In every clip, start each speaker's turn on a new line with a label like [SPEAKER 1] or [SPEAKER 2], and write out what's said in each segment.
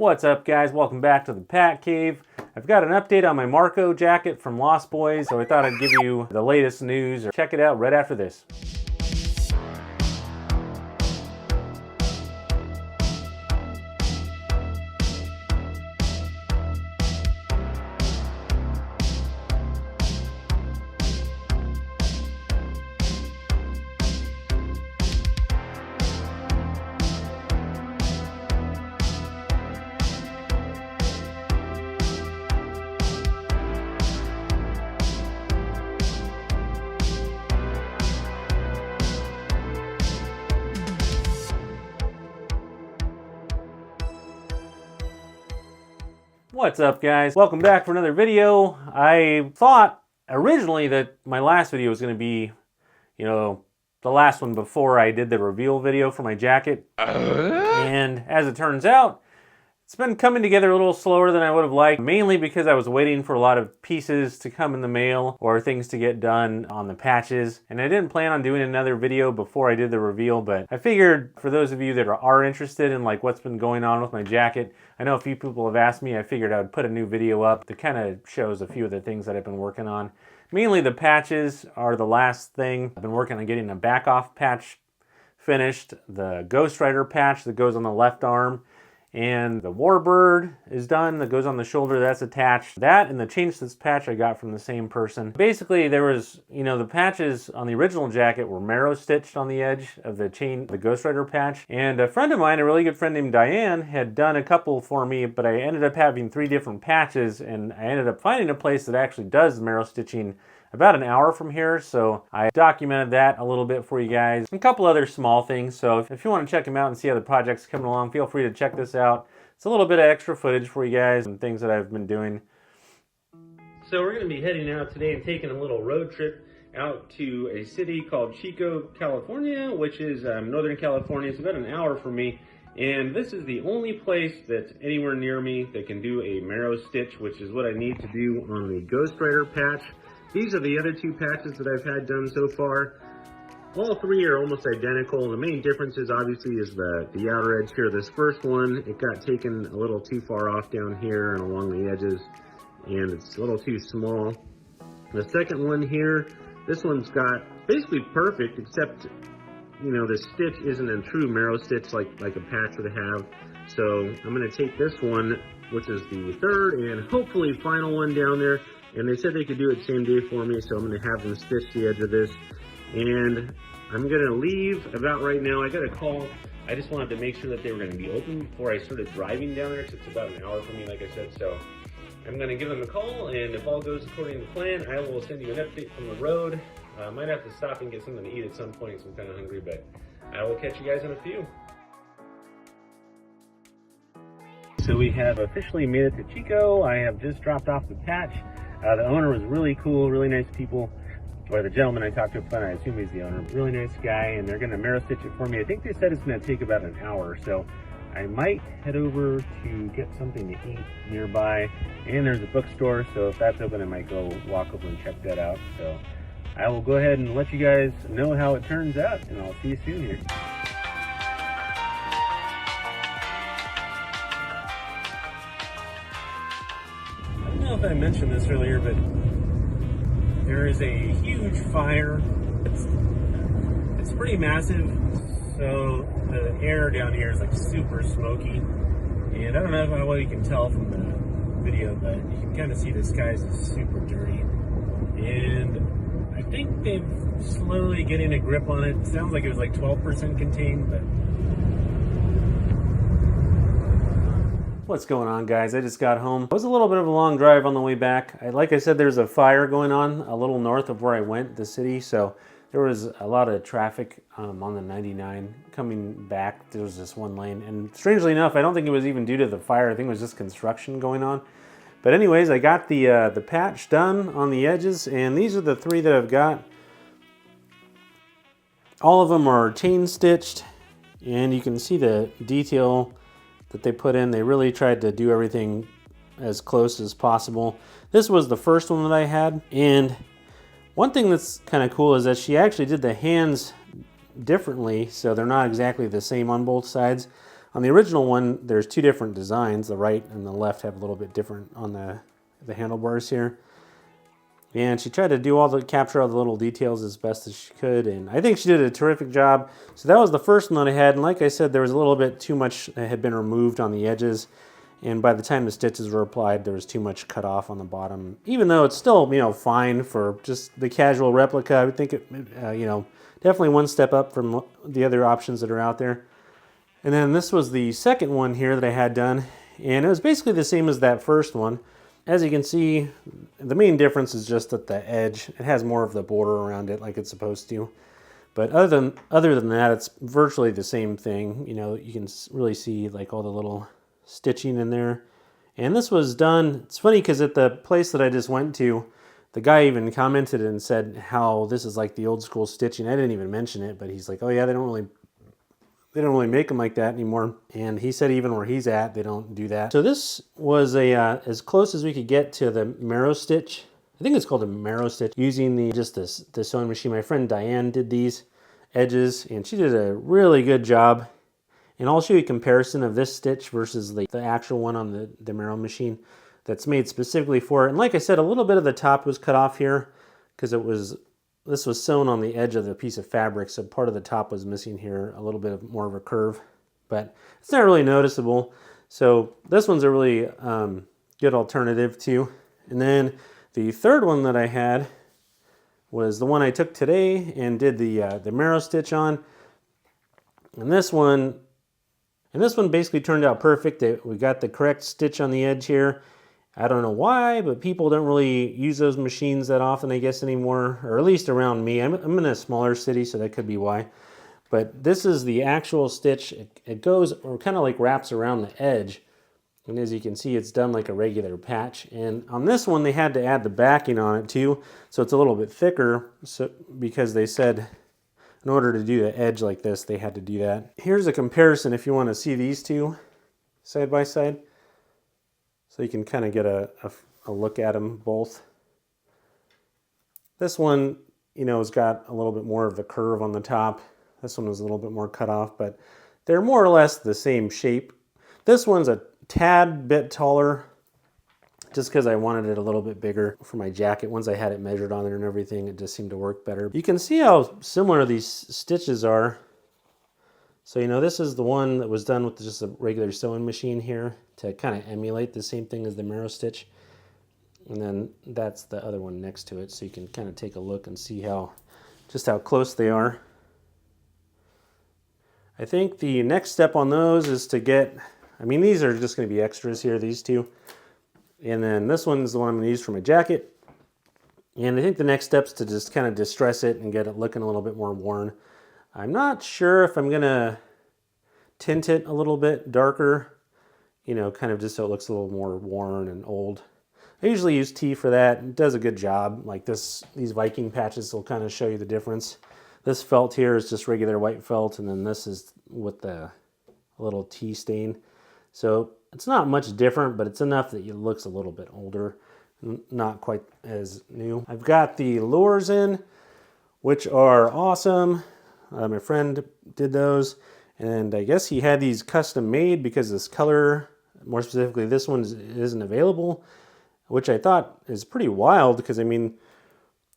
[SPEAKER 1] What's up, guys? Welcome back to the Pat Cave. I've got an update on my Marko jacket from Lost Boys, so I thought I'd give you the latest news. Check it out right after this. What's up, guys? Welcome back for another video. I thought originally that my last video was going to be, the last one before I did the reveal video for my jacket. And as it turns out, it's been coming together a little slower than I would have liked, mainly because I was waiting for a lot of pieces to come in the mail or things to get done on the patches. And I didn't plan on doing another video before I did the reveal, but I figured for those of you that are interested in like what's been going on with my jacket, I know a few people have asked me, I figured I would put a new video up that kind of shows a few of the things that I've been working on. Mainly the patches are the last thing. I've been working on getting a back off patch finished, the Ghost Rider patch that goes on the left arm, and the Warbird is done, that goes on the shoulder, that's attached. That and the Change This patch I got from the same person. Basically, there was, the patches on the original jacket were marrow stitched on the edge of the Ghost Rider patch. And a friend of mine, a really good friend named Diane, had done a couple for me, but I ended up having 3 different patches, and I ended up finding a place that actually does marrow stitching about an hour from here, so I documented that a little bit for you guys. A couple other small things, so if you want to check them out and see how the project's coming along, feel free to check this out. It's a little bit of extra footage for you guys and things that I've been doing. So we're going to be heading out today and taking a little road trip out to a city called Chico, California, which is Northern California. It's about an hour from me. And this is the only place that's anywhere near me that can do a marrow stitch, which is what I need to do on the Ghost Rider patch. These are the other 2 patches that I've had done so far. All 3 are almost identical. The main difference is obviously is the outer edge here. This first one, it got taken a little too far off down here and along the edges, and it's a little too small. The second one here, this one's got basically perfect, except, the stitch isn't a true marrow stitch like a patch would have. So I'm gonna take this one, which is the third and hopefully final one down there. And they said they could do it same day for me, so I'm going to have them stitch the edge of this. And I'm going to leave about right now. I got a call. I just wanted to make sure that they were going to be open before I started driving down there, because it's about an hour from me, like I said. So I'm going to give them a call, and if all goes according to plan, I will send you an update from the road. I might have to stop and get something to eat at some point, so I'm kind of hungry, but I will catch you guys in a few. So we have officially made it to Chico. I have just dropped off the patch. The owner was really cool, really nice people, or the gentleman I talked to, I assume he's the owner, really nice guy, and they're going to marrow stitch it for me. I think they said it's going to take about an hour, so I might head over to get something to eat nearby, and there's a bookstore, so if that's open, I might go walk over and check that out. So I will go ahead and let you guys know how it turns out, and I'll see you soon here. I don't know if I mentioned this earlier, but there is a huge fire. It's pretty massive, so the air down here is like super smoky. And I don't know how well you can tell from the video, but you can kind of see the skies is super dirty. And I think they're slowly getting a grip on it. It sounds like it was like 12% contained, but what's going on, guys? I just got home. It was a little bit of a long drive on the way back. Like I said, there's a fire going on a little north of where I went, the city, so there was a lot of traffic on the 99 coming back. There was this one lane, and strangely enough, I don't think it was even due to the fire. I think it was just construction going on. But anyways, I got the patch done on the edges, and these are the 3 that I've got. All of them are chain stitched, and you can see the detail that they put in. They really tried to do everything as close as possible. This was the first one that I had, and one thing that's kind of cool is that she actually did the hands differently, so they're not exactly the same on both sides. On the original one, there's two different designs. The right and the left have a little bit different on the handlebars here. And she tried to capture all the little details as best as she could, and I think she did a terrific job. So that was the first one that I had, and like I said, there was a little bit too much that had been removed on the edges, and by the time the stitches were applied, there was too much cut off on the bottom. Even though it's still, you know, fine for just the casual replica, I would think it, you know, definitely one step up from the other options that are out there. And then this was the second one here that I had done, and it was basically the same as that first one. As you can see, the main difference is just that the edge, it has more of the border around it like it's supposed to. But other than that, it's virtually the same thing. You know, you can really see like all the little stitching in there. And this was done, it's funny because at the place that I just went to, the guy even commented and said how this is like the old school stitching. I didn't even mention it, but he's like, oh yeah, they don't really make them like that anymore. And he said even where he's at, they don't do that. So this was as close as we could get to the marrow stitch. I think it's called a marrow stitch, using the sewing machine. My friend Diane did these edges, and she did a really good job. And I'll show you a comparison of this stitch versus the actual one on the marrow machine that's made specifically for it. And like I said, a little bit of the top was cut off here because this was sewn on the edge of the piece of fabric, so part of the top was missing here, a little bit more of a curve, but it's not really noticeable. So this one's a really good alternative too. And then the third one that I had was the one I took today and did the marrow stitch on. And this one basically turned out perfect. We got the correct stitch on the edge here. I don't know why, but people don't really use those machines that often, I guess, anymore, or at least around me. I'm in a smaller city, so that could be why. But this is the actual stitch. It goes, or kind of like wraps around the edge. And as you can see, it's done like a regular patch. And on this one, they had to add the backing on it too, so it's a little bit thicker, because they said in order to do the edge like this, they had to do that. Here's a comparison if you want to see these two side by side. So you can kind of get a look at them both. This one, you know, has got a little bit more of the curve on the top. This one was a little bit more cut off, but they're more or less the same shape. This one's a tad bit taller, just because I wanted it a little bit bigger for my jacket. Once I had it measured on there and everything, it just seemed to work better. You can see how similar these stitches are. So, you know, this is the one that was done with just a regular sewing machine here to kind of emulate the same thing as the marrow stitch. And then that's the other one next to it, so you can kind of take a look and see just how close they are. I think the next step on those is to get, I mean, these are just going to be extras here, these two. And then this one is the one I'm going to use for my jacket. And I think the next step is to just kind of distress it and get it looking a little bit more worn. I'm not sure if I'm going to tint it a little bit darker, you know, kind of just so it looks a little more worn and old. I usually use tea for that. It does a good job. Like these Viking patches will kind of show you the difference. This felt here is just regular white felt, and then this is with the little tea stain. So it's not much different, but it's enough that it looks a little bit older, not quite as new. I've got the lures in, which are awesome. My friend did those, and I guess he had these custom made because this color, more specifically this one, isn't available, which I thought is pretty wild because, I mean,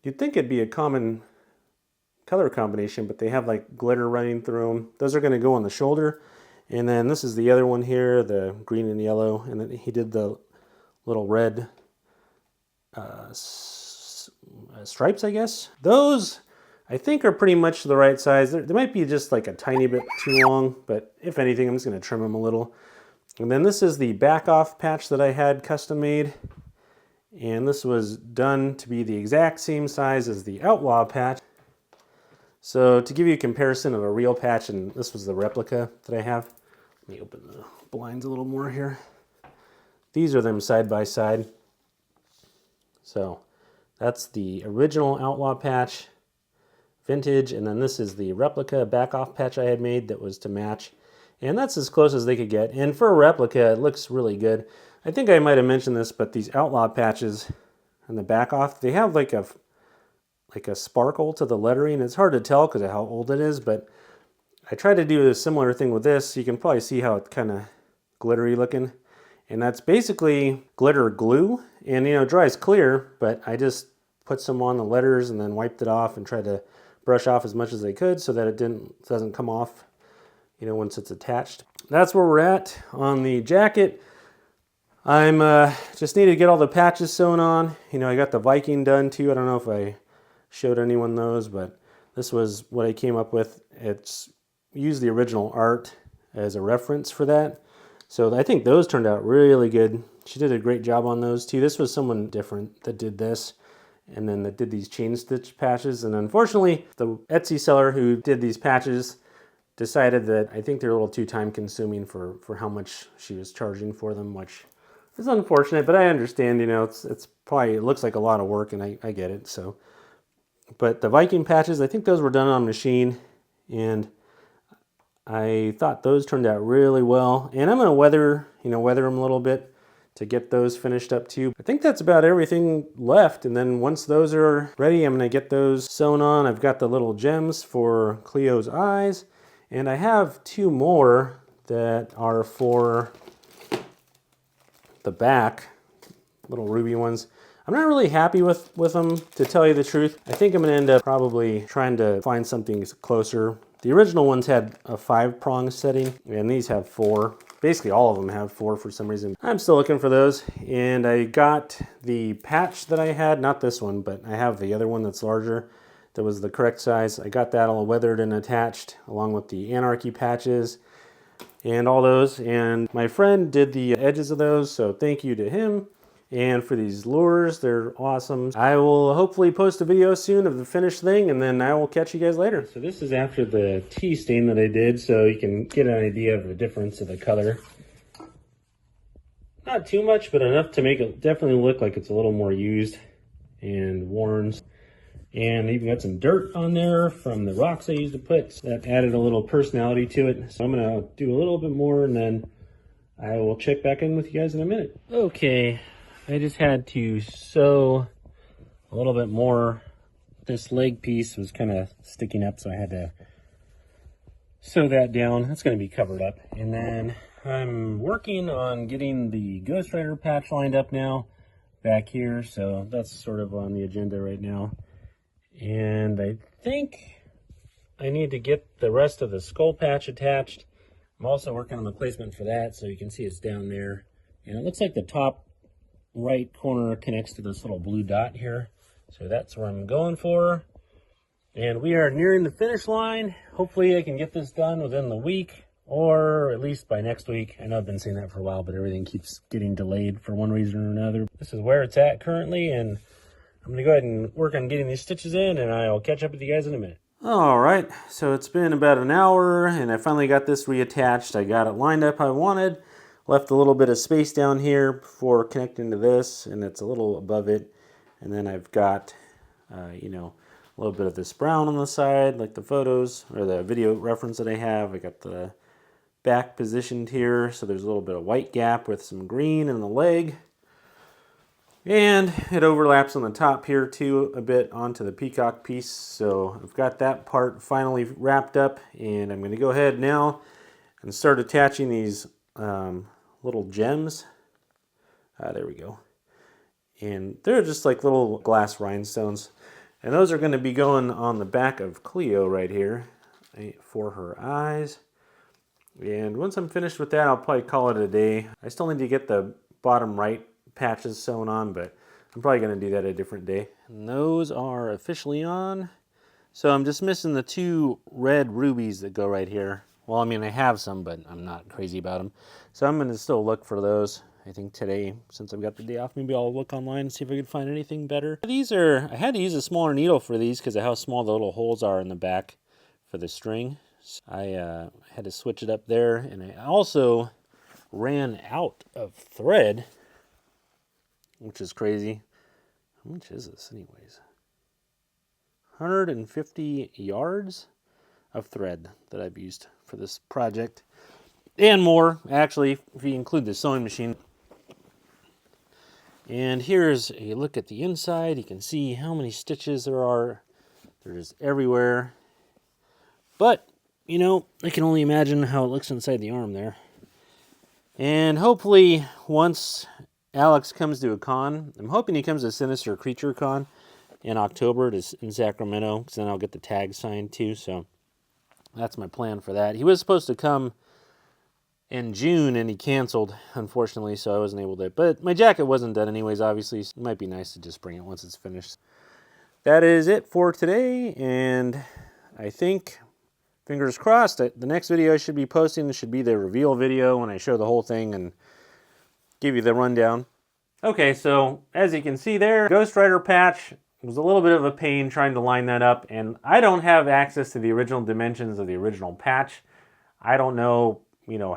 [SPEAKER 1] you'd think it'd be a common color combination, but they have like glitter running through them. Those are going to go on the shoulder. And then this is the other one here, the green and yellow, and then he did the little red stripes, I guess. Those, I think, are pretty much the right size. They might be just like a tiny bit too long, but if anything, I'm just going to trim them a little. And then this is the back off patch that I had custom made. And this was done to be the exact same size as the Outlaw patch. So to give you a comparison of a real patch, and this was the replica that I have. Let me open the blinds a little more here. These are them side by side. So that's the original Outlaw patch, vintage, and then this is the replica back off patch I had made that was to match. And that's as close as they could get. And for a replica, it looks really good. I think I might have mentioned this, but these Outlaw patches and the back off, they have like a sparkle to the lettering. It's hard to tell because of how old it is, but I tried to do a similar thing with this. You can probably see how it's kind of glittery looking. And that's basically glitter glue. And you know, it dries clear, but I just put some on the letters and then wiped it off and tried to brush off as much as I could so that it doesn't come off, you know, once it's attached. That's where we're at on the jacket. I'm just need to get all the patches sewn on. You know, I got the Viking done too. I don't know if I showed anyone those, but this was what I came up with. It's used the original art as a reference for that. So I think those turned out really good. She did a great job on those too. This was someone different that did this, and then that did these chain stitch patches. And unfortunately, the Etsy seller who did these patches decided that I think they're a little too time consuming for how much she was charging for them, which is unfortunate, but I understand, you know, it's probably, it looks like a lot of work, and I get it. So, but the Viking patches, I think those were done on machine, and I thought those turned out really well. And I'm gonna weather them a little bit to get those finished up too. I think that's about everything left. And then once those are ready, I'm gonna get those sewn on. I've got the little gems for Cleo's eyes, and I have two more that are for the back, little ruby ones. I'm not really happy with them, to tell you the truth. I think I'm gonna end up probably trying to find something closer. The original ones had a 5-prong setting, and these have 4. Basically all of them have 4 for some reason. I'm still looking for those, and I got the patch that I had, not this one, but I have the other one that's larger, that was the correct size. I got that all weathered and attached, along with the Anarchy patches and all those, and my friend did the edges of those, so thank you to him. And for these lures, they're awesome. I will hopefully post a video soon of the finished thing, and then I will catch you guys later. So this is after the tea stain that I did, so you can get an idea of the difference of the color. Not too much, but enough to make it definitely look like it's a little more used and worn. And I even got some dirt on there from the rocks I used to put. So that added a little personality to it. So I'm gonna do a little bit more, and then I will check back in with you guys in a minute. Okay, I just had to sew a little bit more. This leg piece was kind of sticking up, so I had to sew that down. That's gonna be covered up. And then I'm working on getting the Ghost Rider patch lined up now back here. So that's sort of on the agenda right now. And I think I need to get the rest of the skull patch attached. I'm also working on the placement for that, so you can see it's down there. And it looks like the top right corner connects to this little blue dot here. So that's where I'm going for. And we are nearing the finish line. Hopefully I can get this done within the week, or at least by next week. I know I've been saying that for a while, but everything keeps getting delayed for one reason or another. This is where it's at currently, and I'm gonna go ahead and work on getting these stitches in, and I'll catch up with you guys in a minute. All right, so it's been about an hour, and I finally got this reattached. I got it lined up how I wanted. Left a little bit of space down here before connecting to this, and it's a little above it. And then I've got, you know, a little bit of this brown on the side, like the photos or the video reference that I have. I got the back positioned here, so there's a little bit of white gap with some green in the leg. And it overlaps on the top here too a bit onto the peacock piece. So I've got that part finally wrapped up, and I'm going to go ahead now and start attaching these little gems. There we go. And they're just like little glass rhinestones. And those are going to be going on the back of Cleo right here for her eyes. And once I'm finished with that, I'll probably call it a day. I still need to get the bottom right patches sewn on, but I'm probably going to do that a different day. And those are officially on. So I'm just missing the 2 red rubies that go right here. Well, I mean, I have some, but I'm not crazy about them. So I'm going to still look for those. I think today, since I've got the day off, maybe I'll look online and see if I can find anything better. These are, I had to use a smaller needle for these because of how small the little holes are in the back for the string. So I had to switch it up there, and I also ran out of thread, which is crazy. How much is this anyways? 150 yards of thread that I've used for this project. And more, actually, if you include the sewing machine. And here's a look at the inside. You can see how many stitches there are. They're just everywhere. But you know, I can only imagine how it looks inside the arm there. And hopefully, once Alex comes to a con, I'm hoping he comes to Sinister Creature Con in October in Sacramento, because then I'll get the tag signed too. So that's my plan for that. He was supposed to come in June, and he canceled, unfortunately, so I wasn't able to. But my jacket wasn't done anyways, obviously. So it might be nice to just bring it once it's finished. That is it for today, and I think, fingers crossed, that the next video I should be posting should be the reveal video when I show the whole thing and give you the rundown. Okay, so as you can see there, Ghost Rider patch was a little bit of a pain trying to line that up, and I don't have access to the original dimensions of the original patch. I don't know,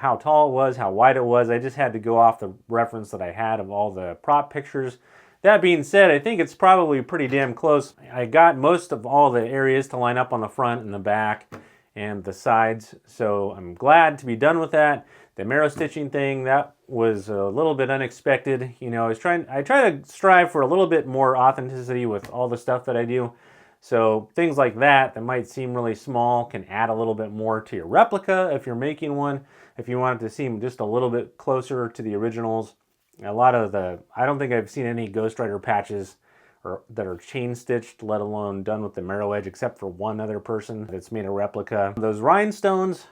[SPEAKER 1] how tall it was, how wide it was. I just had to go off the reference that I had of all the prop pictures. That being said, I think it's probably pretty damn close. I got most of all the areas to line up on the front and the back and the sides, so I'm glad to be done with that. The marrow stitching thing, that was a little bit unexpected. I try to strive for a little bit more authenticity with all the stuff that I do. So things like that might seem really small can add a little bit more to your replica if you're making one. If you want it to seem just a little bit closer to the originals. I don't think I've seen any Ghost Rider patches that are chain stitched, let alone done with the marrow edge, except for one other person that's made a replica. Those rhinestones,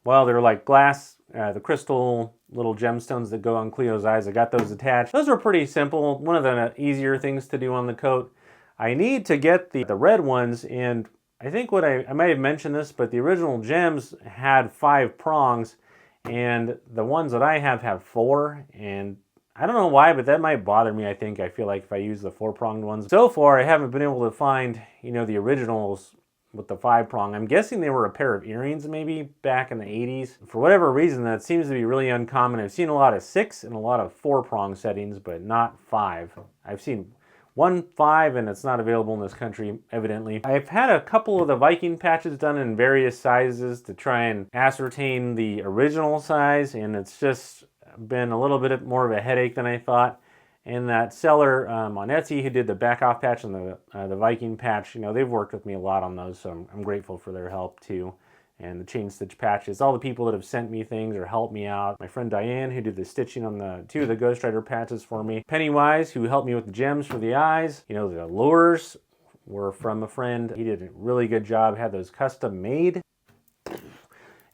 [SPEAKER 1] well, they're like glass, the crystal little gemstones that go on Cleo's eyes. I got those attached. Those are pretty simple. One of the easier things to do on the coat. I need to get the red ones, and I think I might have mentioned this, but the original gems had 5 prongs, and the ones that I have 4, and I don't know why, but that might bother me, I feel like if I use the 4-pronged ones. So far, I haven't been able to find, the originals with the 5-prong. I'm guessing they were a pair of earrings maybe back in the 80s. For whatever reason, that seems to be really uncommon. I've seen a lot of 6 and a lot of 4-prong settings, but not 5. I've seen 1 5, and it's not available in this country, evidently. I've had a couple of the Viking patches done in various sizes to try and ascertain the original size, and it's just been a little bit more of a headache than I thought. And that seller on Etsy who did the back off patch and the Viking patch, they've worked with me a lot on those, so I'm grateful for their help too. And the chain stitch patches, all the people that have sent me things or helped me out. My friend Diane, who did the stitching on 2 of the Ghost Rider patches for me. Pennywise, who helped me with the gems for the eyes. The lures were from a friend. He did a really good job, had those custom made.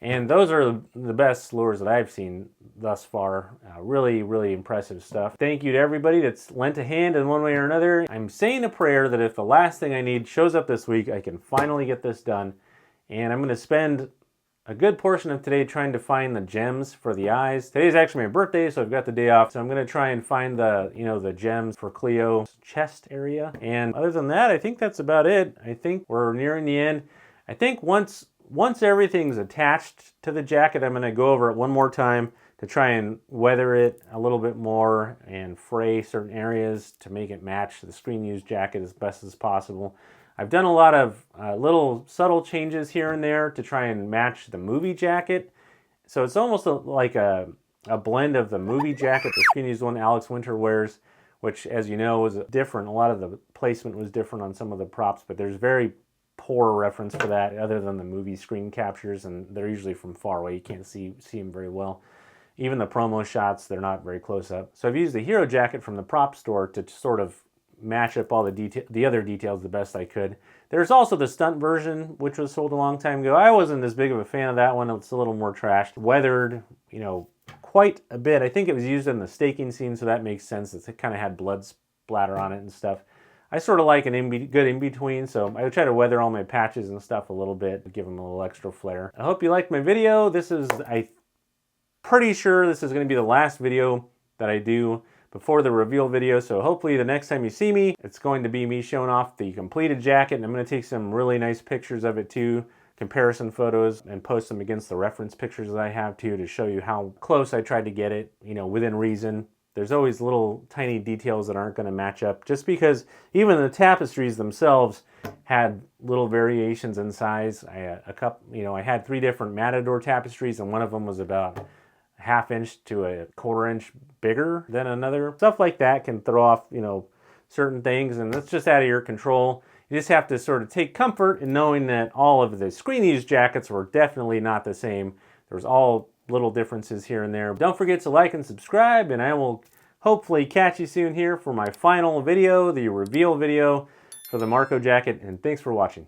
[SPEAKER 1] And those are the best lures that I've seen thus far. Really, really impressive stuff. Thank you to everybody that's lent a hand in one way or another. I'm saying a prayer that if the last thing I need shows up this week, I can finally get this done. And I'm going to spend a good portion of today trying to find the gems for the eyes. Today's actually my birthday, so I've got the day off. So I'm going to try and find the gems for Cleo's chest area. And other than that, I think that's about it. I think we're nearing the end. I think once everything's attached to the jacket, I'm going to go over it one more time to try and weather it a little bit more and fray certain areas to make it match the screen used jacket as best as possible. I've done a lot of little subtle changes here and there to try and match the movie jacket. So it's almost like a blend of the movie jacket, the screen used one Alex Winter wears, which, as you know, was different. A lot of the placement was different on some of the props, but there's very poor reference for that other than the movie screen captures, and they're usually from far away. You can't see them very well. Even the promo shots, they're not very close up. So I've used the hero jacket from the prop store to sort of match up all the other details the best I could. There's also the stunt version, which was sold a long time ago. I wasn't as big of a fan of that one. It's a little more trashed. Weathered, quite a bit. I think it was used in the staking scene, so that makes sense. It kind of had blood splatter on it and stuff. I sort of like an good in-between, so I try to weather all my patches and stuff a little bit, give them a little extra flair. I hope you liked my video. I'm pretty sure this is going to be the last video that I do before the reveal video, so hopefully the next time you see me, it's going to be me showing off the completed jacket, and I'm going to take some really nice pictures of it too, comparison photos, and post them against the reference pictures that I have too to show you how close I tried to get it, within reason. There's always little tiny details that aren't going to match up, just because even the tapestries themselves had little variations in size. I had 3 different Matador tapestries, and one of them was about a 1/2 inch to a 1/4 inch bigger than another. Stuff like that can throw off, certain things, and that's just out of your control. You just have to sort of take comfort in knowing that all of the Screen-Used jackets were definitely not the same. There was all little differences here and there. Don't forget to like and subscribe, and I will hopefully catch you soon here for my final video, the reveal video for the Marko jacket, and thanks for watching.